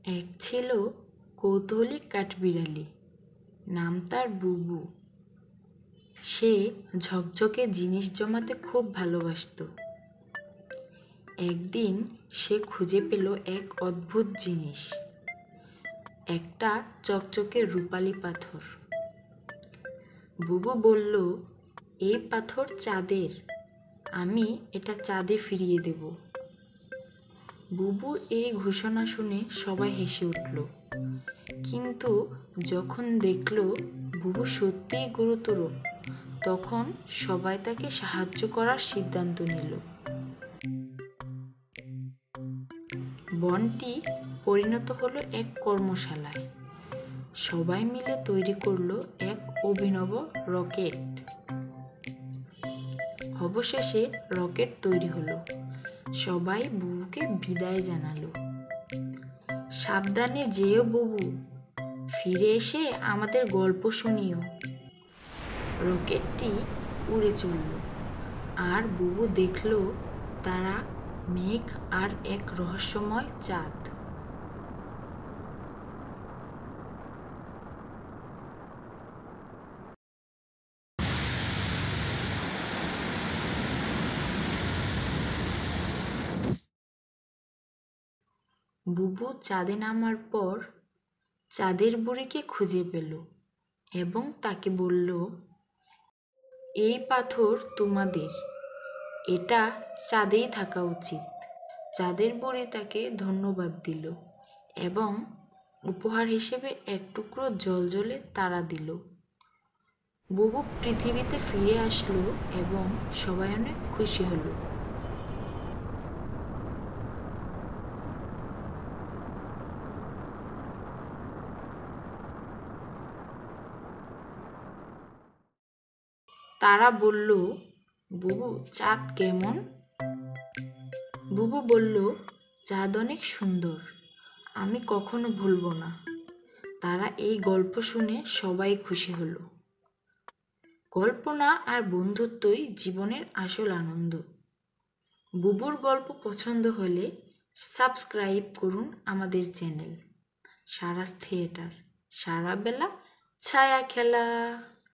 এক ছিল কৌতূহলী কাঠবিড়ালি, নাম তার বুবু। সে ঝকঝকে জিনিস জমাতে খুব ভালোবাসত। একদিন সে খুঁজে পেল এক অদ্ভুত জিনিস, একটা চকচকে রূপালি পাথর। বুবু বলল, এই পাথর চাঁদের, আমি এটা চাঁদে ফিরিয়ে দেব। বুবুর এই ঘোষণা শুনে সবাই হেসে উঠল, কিন্তু যখন দেখল বুবু সত্যিই গুরুতর, তখন সবাই তাকে সাহায্য করার সিদ্ধান্ত নিল। বনটি পরিণত হলো এক কর্মশালায়। সবাই মিলে তৈরি করলো এক অভিনব রকেট। অবশেষে রকেট তৈরি হলো। সবাই বুবুকে বিদায় জানালো। সাবধানে যেও বুবু, ফিরে এসে আমাদের গল্প শুনিও। রকেটটি উড়ে চলল, আর বুবু দেখল তারা, মেঘ আর এক রহস্যময় চাঁদ। বুবু চাঁদে নামার পর চাঁদের বুড়িকে খুঁজে পেল এবং তাকে বলল, এই পাথর তোমাদের, এটা চাঁদেই থাকা উচিত। চাঁদের বুড়ি তাকে ধন্যবাদ দিল এবং উপহার হিসেবে এক টুকরো জ্বলজ্বলে তারা দিল। বুবু পৃথিবীতে ফিরে আসলো এবং সবাই অনেক খুশি হলো। তারা বলল, বুবু চাঁদ কেমন? বুবু বলল, চাঁদ অনেক সুন্দর, আমি কখনো ভুলব না। তারা এই গল্প শুনে সবাই খুশি হলো। কল্পনা আর বন্ধুত্বই জীবনের আসল আনন্দ। বুবুর গল্প পছন্দ হলে সাবস্ক্রাইব করুন আমাদের চ্যানেল সারাস থিয়েটার। সারা বেলা ছায়া খেলা।